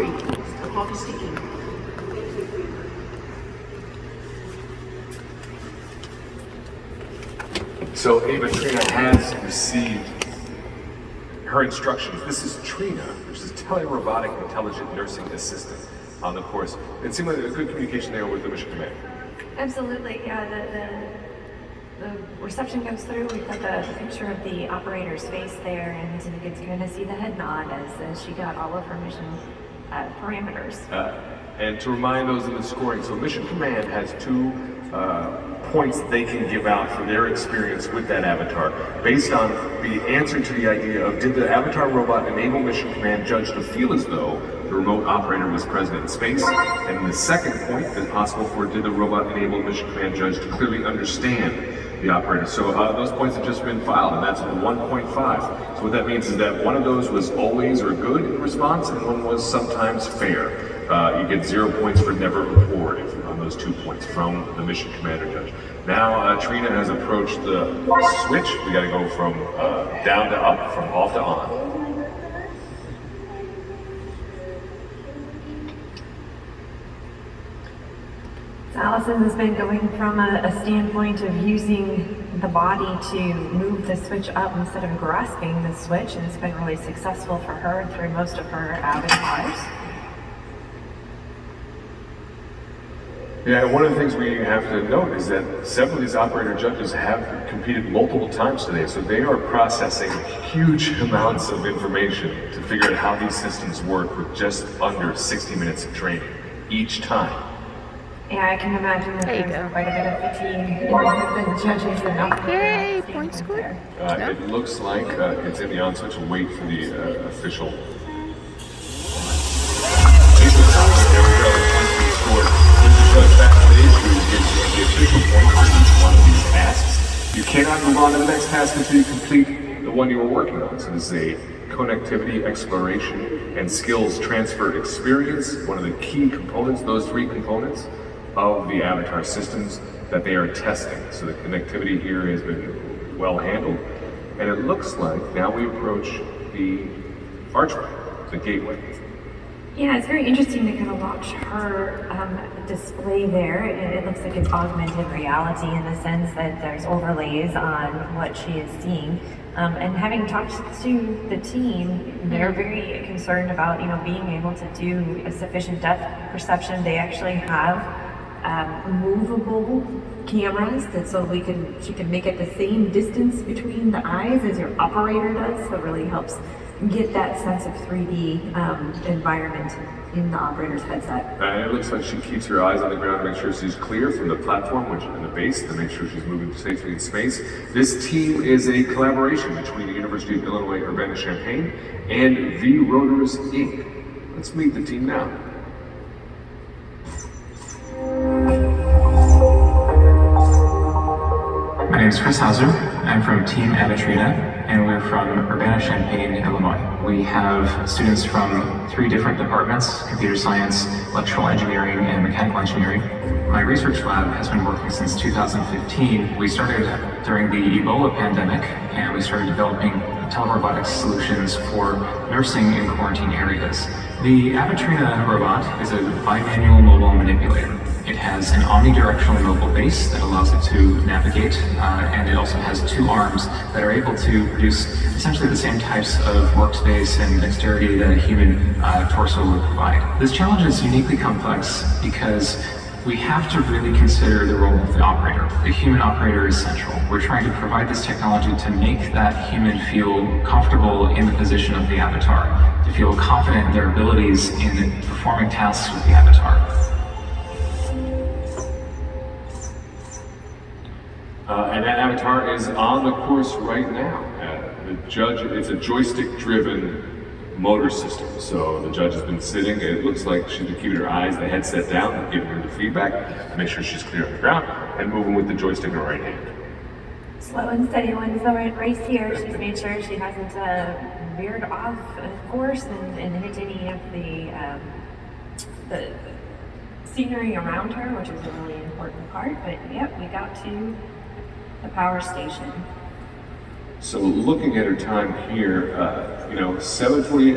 sorry, the clock is ticking. So Avatrina has received her instructions. This is Trina, which is Tele-Robotic Intelligent Nursing Assistant on the course. It seemed like a good communication there with the mission command. Absolutely, yeah. The reception goes through. We've got the picture of the operator's face there, and you get to kind of see the head nod as she got all of her mission parameters. And to remind those in the scoring, so Mission Command has 2 points they can give out for their experience with that avatar, based on the answer to the idea of, did the avatar robot enable Mission Command judge to feel as though the remote operator was present in space? And the second point is possible for, did the robot enable Mission Command judge to clearly understand the operator? So those points have just been filed, and that's 1.5. So what that means is that one of those was always or good in response, and one was sometimes fair. You get 0 points for never report on those 2 points from the mission commander judge. Now Trina has approached the switch. We got to go from down to up, from off to on. So Allison has been going from a standpoint of using the body to move the switch up instead of grasping the switch, and it's been really successful for her through most of her avatars. Yeah, one of the things we have to note is that several of these operator judges have competed multiple times today, so they are processing huge amounts of information to figure out how these systems work with just under 60 minutes of training each time. Yeah, I can imagine that there's quite a bit of fatigue in the judges and Yay, point scored. It looks like it's in the on switch. We'll wait for the official. There we go, the points being scored. Backstage, we will give the official points for each one of these tasks. You cannot move on to the next task until you complete the one you were working on. So this is a connectivity, exploration, and skills transfer experience. One of the key components, those 3 components of the avatar systems that they are testing. So the connectivity here has been well handled. And it looks like now we approach the archway, the gateway. yeah, it's very interesting to kind of watch her display there. It looks like it's augmented reality in the sense that there's overlays on what she is seeing. And having talked to the team, they're very concerned about, being able to do a sufficient depth perception. They actually have movable cameras so she can make it the same distance between the eyes as your operator does. So it really helps get that sense of 3D environment in the operator's headset. And it looks like she keeps her eyes on the ground to make sure she's clear from the platform, which in the base, to make sure she's moving safely in space. This team is a collaboration between the University of Illinois Urbana-Champaign and V Rotors Inc. Let's meet the team now. My name is Chris Hauser. I'm from Team Avatrina, and we're from Urbana-Champaign, Illinois. We have students from 3 different departments: computer science, electrical engineering, and mechanical engineering. My research lab has been working since 2015. We started during the Ebola pandemic, and we started developing telerobotics solutions for nursing in quarantine areas. The Avatrina robot is a bimanual mobile manipulator. It has an omnidirectional mobile base that allows it to navigate, and it also has 2 arms that are able to produce essentially the same types of workspace and dexterity that a human torso would provide. This challenge is uniquely complex because we have to really consider the role of the operator. The human operator is central. We're trying to provide this technology to make that human feel comfortable in the position of the avatar, to feel confident in their abilities in performing tasks with the avatar. And that avatar is on the course right now. The judge, it's a joystick-driven motor system. So the judge has been sitting. It looks like she's been keeping her eyes, the headset down, giving her the feedback to make sure she's clear on the ground, and moving with the joystick in her right hand. Slow and steady wins the race here. She's made sure she hasn't veered off course and hit any of the scenery around her, which is a really important part. But yep, we got to the power station. So looking at her time here, 7:48.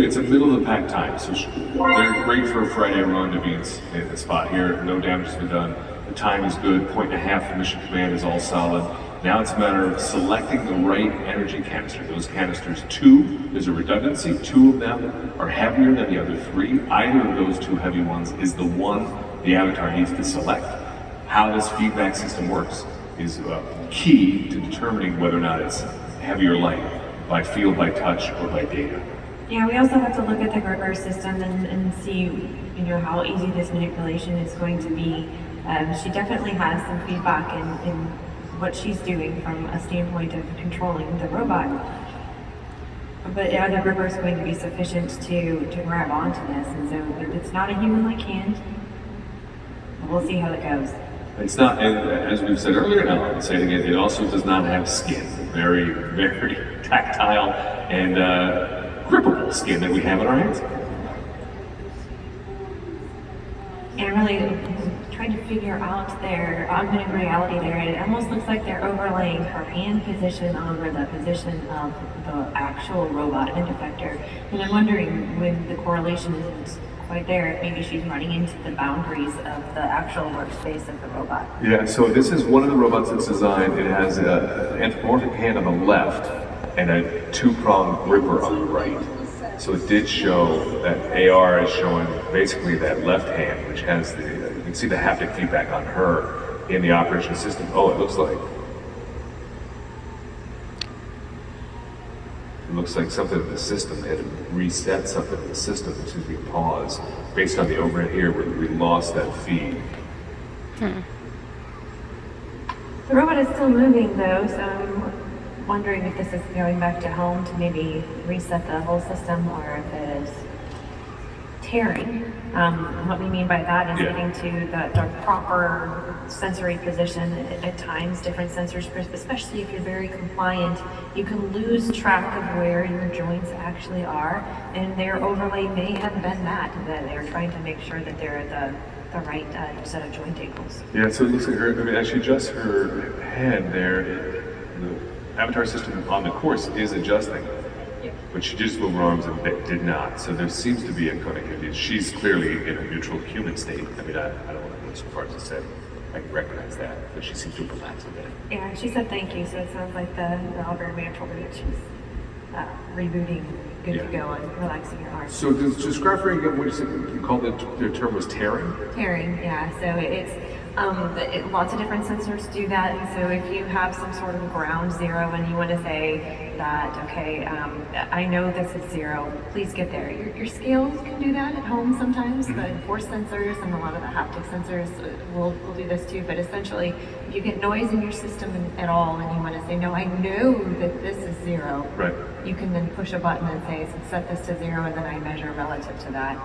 It's a middle of the pack time, so they're great for a Friday run to be in the spot here. No damage has been done. The time is good. 1.5 for mission command is all solid. Now it's a matter of selecting the right energy canister. Those canisters, there's a redundancy. 2 of them are heavier than the other 3. Either of those 2 heavy ones is the one the Avatar needs to select. How this feedback system works is key to determining whether or not it's heavy or light, by feel, by touch, or by data. Yeah, we also have to look at the gripper system and see, how easy this manipulation is going to be. She definitely has some feedback in what she's doing from a standpoint of controlling the robot. But the gripper is going to be sufficient to grab onto this, and so it's not a human-like hand. We'll see how it goes. It's not, and as we've said earlier, and I'll say it again, it also does not have skin. Very, very tactile and grippable skin that we have in our hands. And really trying to figure out their augmented reality there. It almost looks like they're overlaying her hand position over the position of the actual robot end effector. And I'm wondering when the correlation isn't quite there, if maybe she's running into the boundaries of the actual workspace of the robot. Yeah, so this is one of the robots that's designed. It has an anthropomorphic hand on the left and a 2-pronged gripper on the right. So it did show that AR is showing basically that left hand, which has you can see the haptic feedback on her in the operation system. Oh, it looks like something in the system had reset something in the system, which is being paused based on the overhead here where we lost that feed. The robot is still moving though, so I'm wondering if this is going back to home to maybe reset the whole system, or if it is tearing. And what we mean by that is getting to the proper sensory position. At times, different sensors, especially if you're very compliant, you can lose track of where your joints actually are, and their overlay may have been that they're trying to make sure that they're at the right set of joint angles. Yeah, so it looks like as she adjusts her head there, the Avatar system on the course is adjusting. But she just moved her arms and did not. So there seems to be a connectivity. She's clearly in a neutral human state. I mean, I don't want to go so far as to say I can recognize that, but she seems to relax a bit. Yeah, she said thank you, so it sounds like the algorithm told her that she's rebooting, good to go, and relaxing her arms. So describe for you again what you called the term was tearing? Tearing, yeah. So it's lots of different sensors do that. And so if you have some sort of ground zero and you want to say that, okay, I know this is 0, please get there. Your scales can do that at home sometimes. The force sensors and a lot of the haptic sensors will do this too. But essentially, if you get noise in your system at all and you want to say, no, I know that this is 0, right, you can then push a button and say, set this to 0, and then I measure relative to that.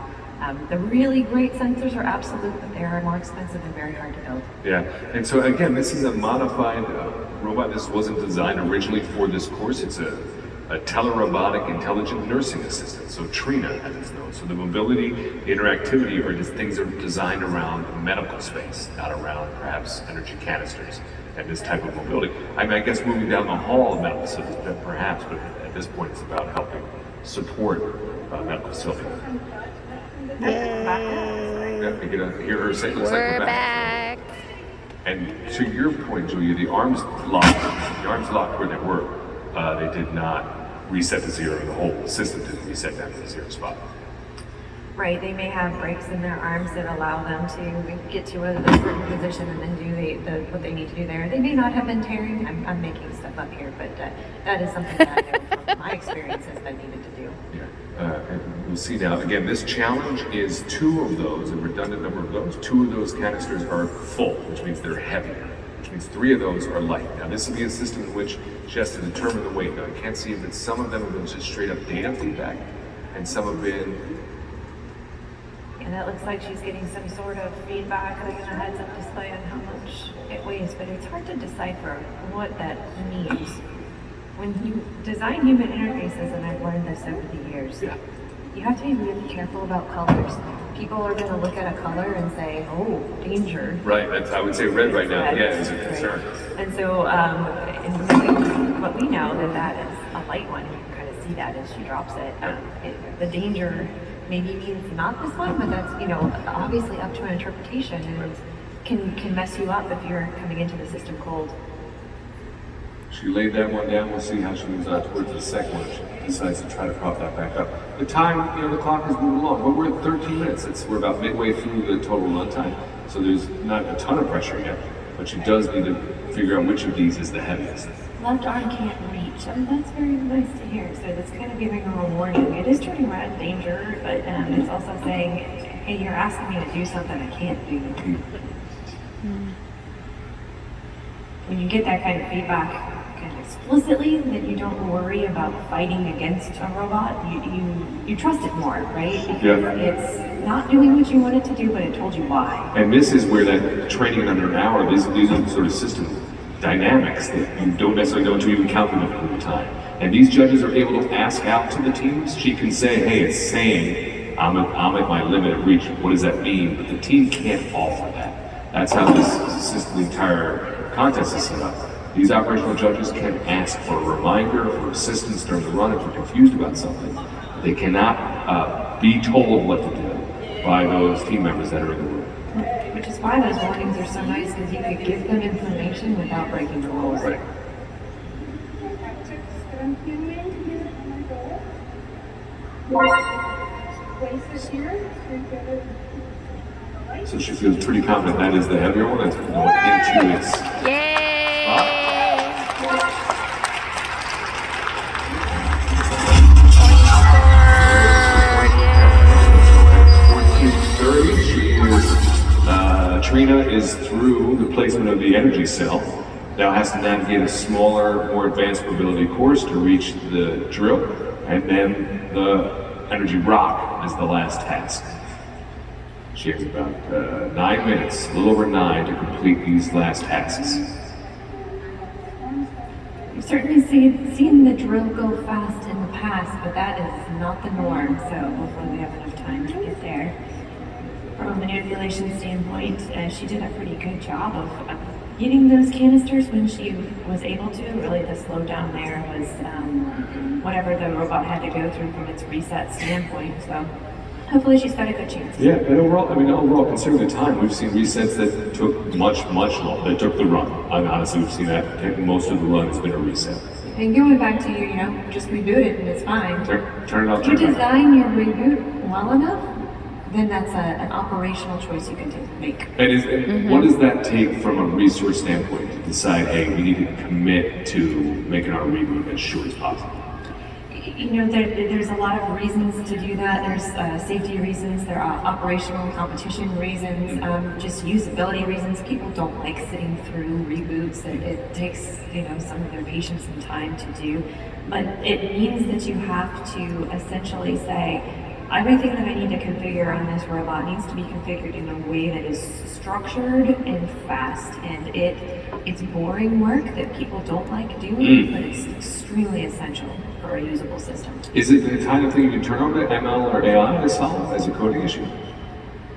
The really great sensors are absolute, but they are more expensive and very hard to build. Yeah, and so again, this is a modified robot. This wasn't designed originally for this course. It's a telerobotic intelligent nursing assistant, so Trina as it's known. So the mobility, the interactivity are just things that are designed around medical space, not around perhaps energy canisters and this type of mobility. I mean, I guess moving down the hall of medical facilities, perhaps, but at this point it's about helping support medical facilities. Yeah, we can hear her say, looks We're like we're back. And to your point, Julia, the arms locked where they were. They did not reset to 0. The whole system didn't reset down to the 0 spot. Right, they may have breaks in their arms that allow them to get to a certain position and then do what they need to do there. They may not have been tearing. I'm making stuff up here, but that is something that I know from my experience has been needed to do. Yeah, and we'll see now. Again, this challenge is 2 of those, a redundant number of those. 2 of those canisters are full, which means they're heavier, which means 3 of those are light. Now, this will be a system in which she has to determine the weight. Now, I can't see if some of them have been just straight up data feedback, and some have been. And it looks like she's getting some sort of feedback, like a heads-up display on how much it weighs, but it's hard to decipher what that means. When you design human interfaces, and I've learned this over the years, you have to be really careful about colors. People are going to look at a color and say, oh, danger. Right, I would say red right now, is a concern. Right. And so, what we know that is a light one, you can kind of see that as she drops it. The danger maybe means not this one, but that's, you know, obviously up to an interpretation, and can mess you up if you're coming into the system cold. She laid that one down. We'll see how she moves on towards the second one. She decides to try to prop that back up. The time, you know, the clock is moving along, but we're at 13 minutes. We're about midway through the total run time, so there's not a ton of pressure yet, but she does need to figure out which of these is the heaviest. Left arm can't reach, and that's very nice to hear. So that's kind of giving her a warning. It is turning red, danger, but it's also saying, hey, you're asking me to do something I can't do. When you get that kind of feedback kind of explicitly, that you don't worry about fighting against a robot, you trust it more, right? Because it's not doing what you want it to do, but it told you why. And this is where that training under an hour, these are sort of system dynamics that you don't necessarily know until you encounter them all the time. And these judges are able to ask out to the teams. She can say, hey, it's saying I'm at my limit of reach. What does that mean? But the team can't offer that. That's how this system, the entire contest is set up. These operational judges can ask for a reminder, for assistance during the run if they're confused about something. They cannot be told what to do by those team members that are in the room. Which is why those warnings are so nice, because you could give them information without breaking the rules. Right. So she feels pretty confident that is the heavier one. That's going into its spot. Trina is through the placement of the energy cell. Now has to navigate a smaller, more advanced mobility course to reach the drill, and then the energy rock is the last task. She has about 9 minutes, a little over 9, to complete these last tasks. We've certainly seen the drill go fast in the past, but that is not the norm, so hopefully we have enough time to get there. From a manipulation standpoint, she did a pretty good job of getting those canisters when she was able to. Really, the slowdown there was whatever the robot had to go through from its reset standpoint, so hopefully she's got a good chance. Yeah, and overall, considering the time, we've seen resets that took much longer. That took the run. I mean, honestly, we've seen that most of the run has been a reset. And going back to just reboot it and it's fine. Turn it off. If you design your reboot well enough, then that's an operational choice you can make. And what does that take from a resource standpoint to decide, hey, we need to commit to making our reboot as short as possible? There's a lot of reasons to do that. There's safety reasons, there are operational competition reasons, just usability reasons. People don't like sitting through reboots. It takes, some of their patience and time to do. But it means that you have to essentially say, everything that I need to configure on this robot needs to be configured in a way that is structured and fast. And it's boring work that people don't like doing, but it's extremely essential for a usable system. Is it the kind of thing you can turn over to ML or AI to solve as a coding issue?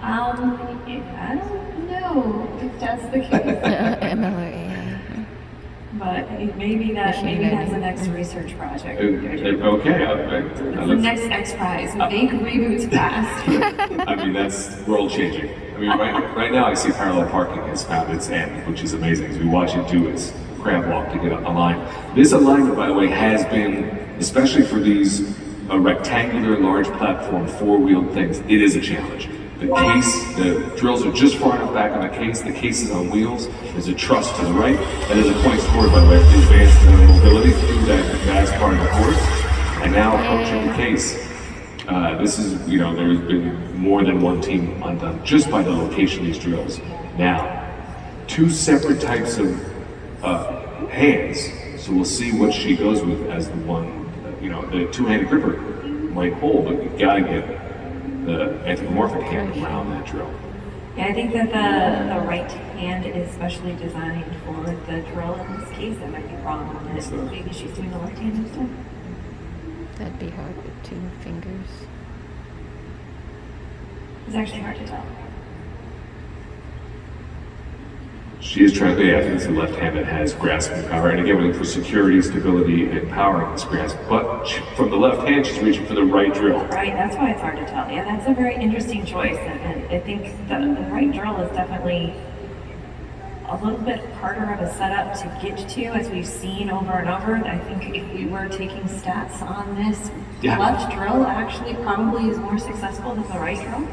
I don't know if that's the case. ML or AI. But maybe that's the next research project. Okay. The next XPrize. Make reboots fast. I mean, that's world changing. I mean, right now I see parallel parking has found its end, which is amazing as we watch it do its crab walk to get aligned. This alignment, by the way, has been, especially for these rectangular, large platform, four-wheeled things, it is a challenge. The drills are just far enough back on the case is on wheels, there's a truss to the right, and there's a point scored, by the way, for the advanced mobility through that vast part of the course. And now approaching the case, this is, there's been more than one team undone just by the location of these drills. Now, two separate types of hands, so we'll see what she goes with as the one, the two-handed gripper might hold, but you've got to get the anthropomorphic hand around that drill. Yeah, I think that the right hand is specially designed for the drill in this case. That might be wrong. Maybe she's doing the left hand instead. That'd be hard with 2 fingers. It's actually hard to tell. She is trying to, yeah, I think it's the left hand that has grasping power. And again, we're looking for security, stability, and power in this grasp. But from the left hand, she's reaching for the right drill. Right, that's why it's hard to tell. Yeah, that's a very interesting choice. And I think the right drill is definitely a little bit harder of a setup to get to, as we've seen over and over. I think if we were taking stats on this, left drill actually probably is more successful than the right drill.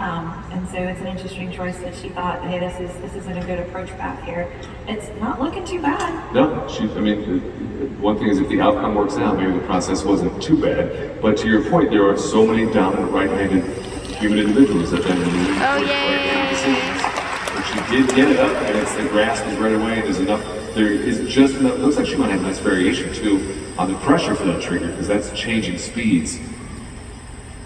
And so it's an interesting choice that she thought, hey, this isn't a good approach back here. It's not looking too bad. No, I mean, one thing is if the outcome works out, maybe the process wasn't too bad. But to your point, there are so many dominant right-handed human individuals that then need right-handed decisions. But she did get it up, and it's the grasp is right away. There's enough. There is just enough. It looks like she might have nice variation too on the pressure for that trigger, because that's changing speeds.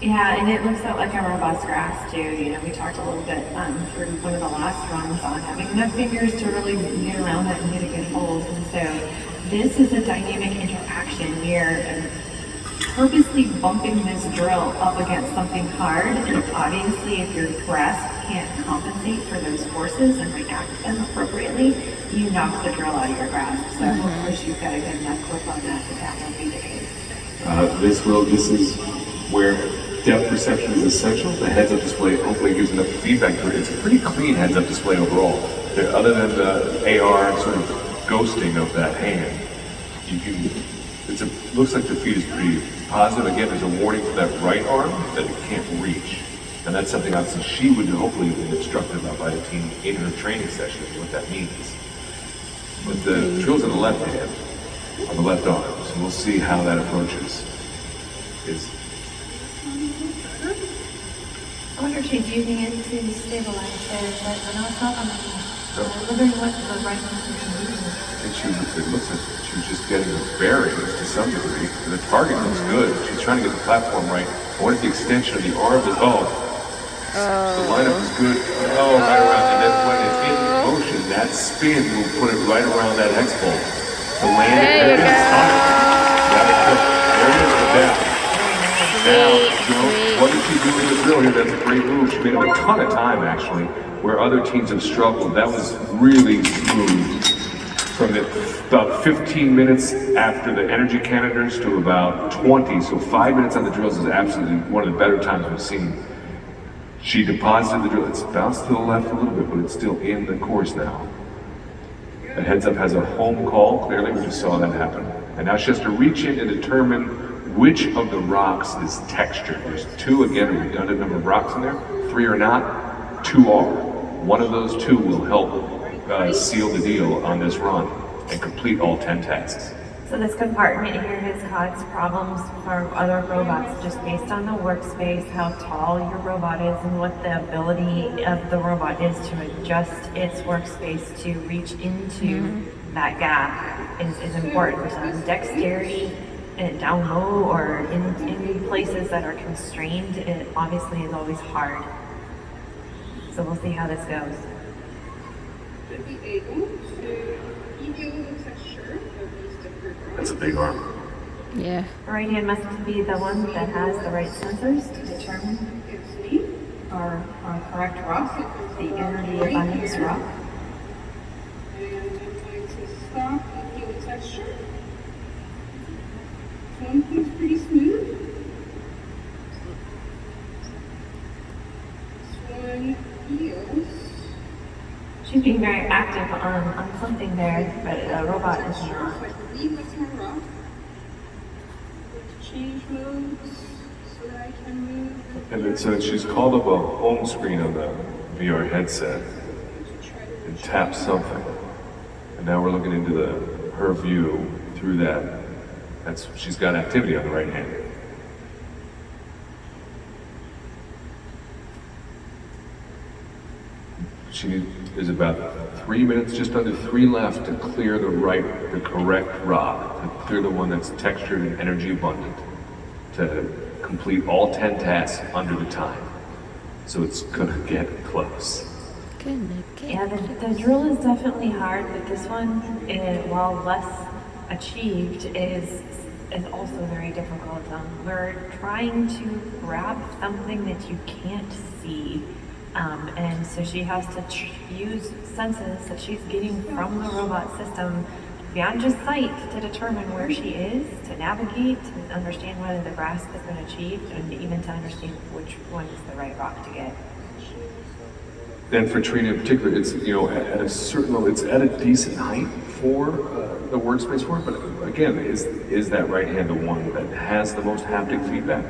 Yeah, and it looks like a robust grasp too. You know, we talked a little bit through one of the last runs on having enough fingers to really get around it and get a good hold. And so this is a dynamic interaction here, and purposely bumping this drill up against something hard. And obviously, if your grasp can't compensate for those forces and react to them appropriately, you knock the drill out of your grasp. So hopefully she's got a good enough grip on that won't be the case. This is where depth perception is essential. The heads-up display hopefully gives enough feedback to it. It's a pretty clean heads-up display overall. Other than the AR sort of ghosting of that hand, looks like the feed is pretty positive. Again, there's a warning for that right arm that it can't reach. And that's something obviously she would hopefully have been instructed about by the team in her training session, what that means. But the drill's in the left hand, on the left arm, so we'll see how that approaches. I wonder if she's using it to stabilize there, but I know it's not on the I'm wondering what the right position is. I think it looks like she was just getting the bearings to some degree. The target looks good. She's trying to get the platform right. I wonder if the extension of the arm is, the lineup is good. Right around, and then when it's in motion, that spin will put it right around that hex bolt. The landing, there it is. There it is, down. Now, what did she do with the drill here? That's a great move. She made a ton of time, actually, where other teams have struggled. That was really smooth. From about 15 minutes after the energy canisters to about 20, so 5 minutes on the drills is absolutely one of the better times we've seen. She deposited the drill. It's bounced to the left a little bit, but it's still in the course now. The heads-up has a home call. Clearly, we just saw that happen. And now she has to reach in and determine which of the rocks is textured. There's 2, again, a redundant number of rocks in there. 3 are not, 2 are. One of those 2 will help seal the deal on this run and complete all 10 tasks. So this compartment here has caused problems for other robots just based on the workspace, how tall your robot is, and what the ability of the robot is to adjust its workspace to reach into that gap is important. Dexterity down low or in places that are constrained, it obviously is always hard. So we'll see how this goes. That's a big arm. Yeah. The right hand must be the one that has the right sensors to determine our correct rock, the energy abundance rock. And I'm going to stop and feel the texture. This one feels pretty smooth. This one feels. She's being very active on something there, but the robot is not. I believe that's my rock. Let's change modes so that I can move. And then so she's called up a home screen on the VR headset and tapped something. And now we're looking into her view through that. She's got activity on the right hand. There's about 3 minutes, just under 3 left to clear the correct rock, to clear the one that's textured and energy abundant, to complete all 10 tasks under the time. So it's gonna get close. Yeah, the drill is definitely hard, but this one, while less achieved, is also very difficult. We're trying to grab something that you can't see And so she has to use senses that she's getting from the robot system beyond just sight to determine where she is, to navigate, to understand whether the grasp has been achieved, and even to understand which one is the right rock to get. And for Trina in particular, it's, you know, at a certain level, it's at a decent height for the workspace for it, but again, is that right hand the one that has the most haptic feedback?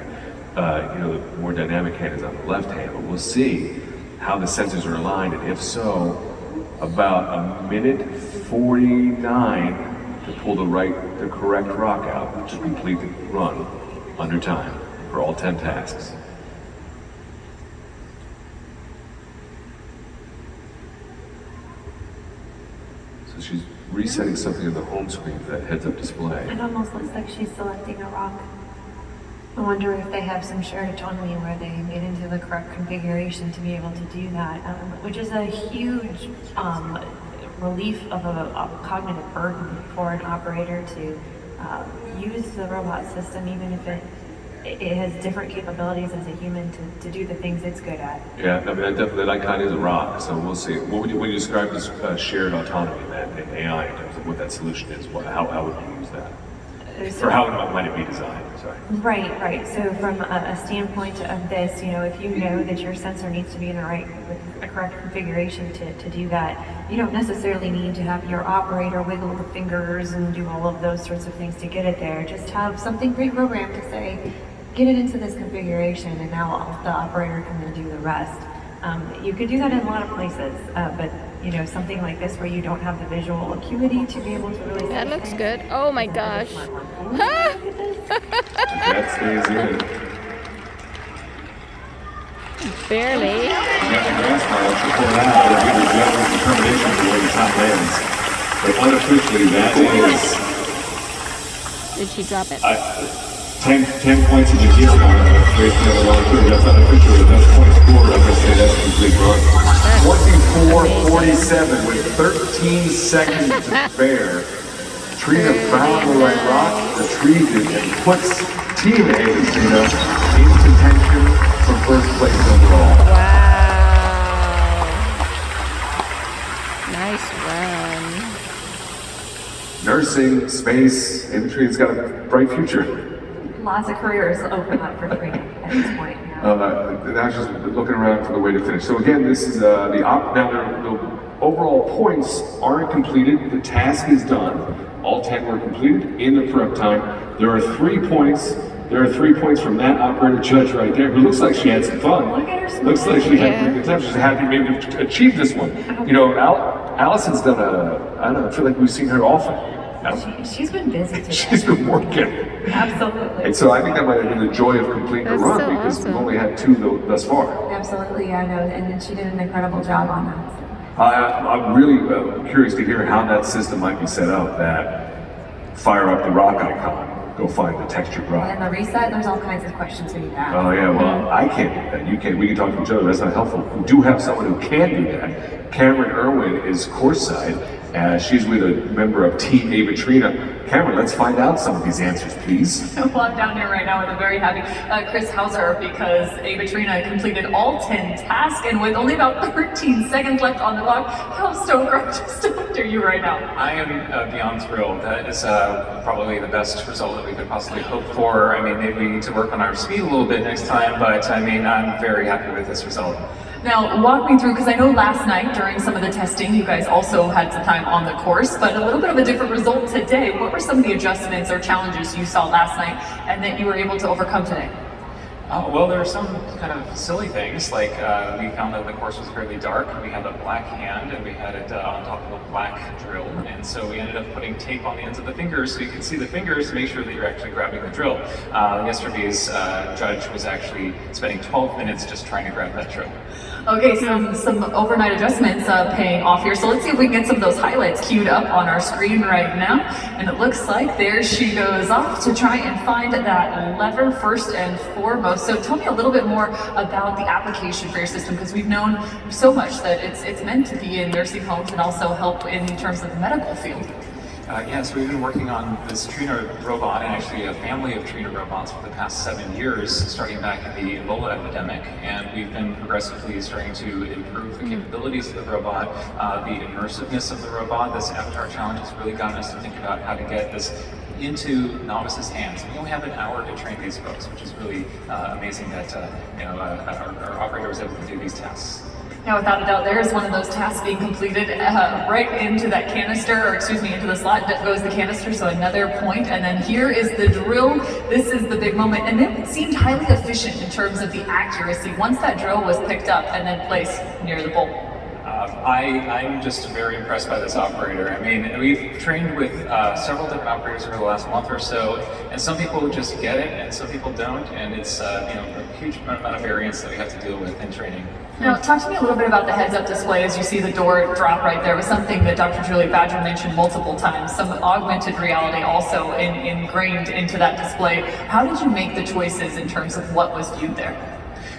You know, the more dynamic hand is on the left hand, but we'll see how the sensors are aligned, and if so, about 1:49 to pull the correct rock out to complete the run under time for all 10 tasks. So she's resetting something in the home screen for that heads-up display. It almost looks like she's selecting a rock. I wonder if they have some shared autonomy where they get into the correct configuration to be able to do that, which is a huge relief of a cognitive burden for an operator to use the robot system, even if it has different capabilities as a human to do the things it's good at. Yeah, I mean, that icon is a rock, so we'll see. What would you describe this shared autonomy in AI in terms of what that solution is? How would you use that? Or how might it be designed? Sorry. Right. So from a standpoint of this, you know, if you know that your sensor needs to be in the correct configuration to do that, you don't necessarily need to have your operator wiggle the fingers and do all of those sorts of things to get it there. Just have something pre-programmed to say, get it into this configuration, and now the operator can then do the rest. You could do that in a lot of places, but you know, something like this where you don't have the visual acuity to be able to really. That looks good. Oh my gosh. That stays in. Barely. You got the grass model to pull it out, it'll give you general determination of where the top lands. But unofficially, that is. Did she drop it? 10 points in the gear on it. Straight to the long two. That's unofficially. That's point score. I'm going to say that's a complete run. 24-47 with 13 seconds to spare. Trina found the right rock, retrieved it, and puts Team Avatrina in contention for first place overall. Wow. Nice run. Nursing, space, Avatrina's got a bright future. Lots of careers open up for Trina at this point. Now just looking around for the way to finish. So again, this is the overall points aren't completed. The task is done. All 10 were completed in the prep time. There are 3 points. There are 3 points from that operator judge right there, who looks like she had some fun. Look at her smile. Looks like she had a good time. She's happy maybe to achieve this one. You know, Allison's done I don't know, I feel like we've seen her often. She's been busy today. She's been working. Absolutely. And so I think that might have been the joy of completing the That's run, so because awesome. we've only had 2 thus far. Absolutely, yeah, I know, and she did an incredible job on that. I'm really curious to hear how that system might be set up, that fire up the rock icon, go find the textured rock. And the reset, there's all kinds of questions we need to ask. Oh yeah, well, I can't do that. You can't. We can talk to each other. That's not helpful. We do have someone who can do that. Cameron Irwin is courtside. She's with a member of Team Avatrina. Cameron, let's find out some of these answers, please. Well, I'm down here right now with a very happy Chris Hauser, because Avatrina completed all 10 tasks, and with only about 13 seconds left on the clock. How stoked are you right now? I am beyond thrilled. That is probably the best result that we could possibly hope for. I mean, maybe we need to work on our speed a little bit next time, but I mean, I'm very happy with this result. Now, walk me through, because I know last night during some of the testing, you guys also had some time on the course, but a little bit of a different result today. What were some of the adjustments or challenges you saw last night and that you were able to overcome today? Well, there are some kind of silly things, like we found that the course was fairly dark. We had a black hand and we had it on top of a black drill, and so we ended up putting tape on the ends of the fingers so you can see the fingers to make sure that you're actually grabbing the drill. Yesterday's judge was actually spending 12 minutes just trying to grab that drill. Okay, so some overnight adjustments paying off here. So let's see if we can get some of those highlights queued up on our screen right now. And it looks like there she goes off to try and find that lever first and foremost. So tell me a little bit more about the application for your system, because we've known so much that it's meant to be in nursing homes and also help in terms of the medical field. Yes, we've been working on this Trina robot, and actually a family of Trina robots for the past 7 years, starting back in the Ebola epidemic, and we've been progressively starting to improve the capabilities of the robot, the immersiveness of the robot. This Avatar challenge has really gotten us to think about how to get this into novices' hands. We only have an hour to train these folks, which is really amazing that our operator was able to do these tasks. Now, without a doubt, there is one of those tasks being completed right into that canister, or excuse me, into the slot that goes the canister, so another point. And then here is the drill. This is the big moment. And it seemed highly efficient in terms of the accuracy once that drill was picked up and then placed near the bolt. I'm just very impressed by this operator. I mean, we've trained with several different operators over the last month or so, and some people just get it, and some people don't, and it's a huge amount of variance that we have to deal with in training. Now, talk to me a little bit about the heads-up display as you see the door drop right there. It was something that Dr. Julie Badger mentioned multiple times, some augmented reality also ingrained into that display. How did you make the choices in terms of what was viewed there?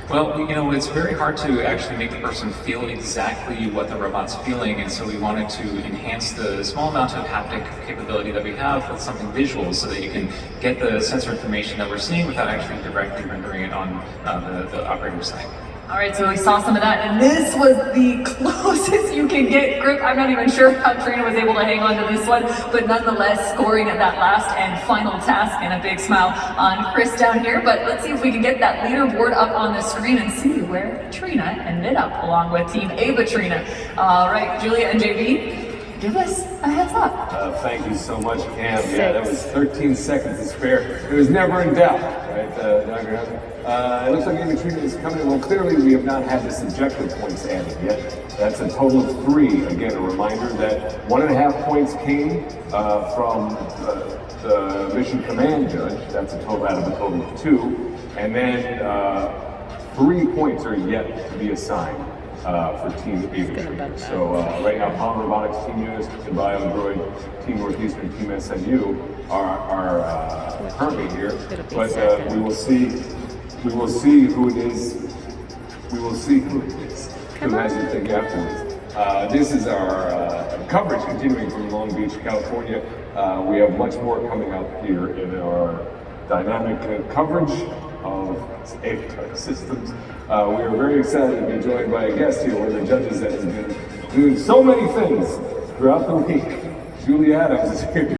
Well, it's very hard to actually make the person feel exactly what the robot's feeling, and so we wanted to enhance the small amount of haptic capability that we have with something visual so that you can get the sensor information that we're seeing without actually directly rendering it on the operator's side. All right, so we saw some of that, and this was the closest you can get grip. I'm not even sure how Trina was able to hang on to this one, but nonetheless, scoring at that last and final task, and a big smile on Chris down here. But let's see if we can get that leaderboard up on the screen and see where Trina ended up, along with Team Avatrina. All right, Julia and JB, give us a heads up. Thank you so much, Cam. Yeah, that was 13 seconds to spare. It was never in doubt, right, Dr. Hudson? It looks like Avatrina is coming in. Well, clearly we have not had the subjective points added yet. That's a total of 3. Again, a reminder that 1.5 points came from the mission command judge. That's a total out of a total of 2. And then 3 points are yet to be assigned for Team Avatrina. So right now, Power Robotics, Team Units, Team BioDroid, Team Northeastern, Team SMU are currently here. But we will see. We will see who it is. We will see who it is who has the thing afterwards. This is our coverage continuing from Long Beach, California. We have much more coming up here in our dynamic coverage of Avatar systems. We are very excited to be joined by a guest here, one of the judges that has been doing so many things throughout the week. Julie Adams is here.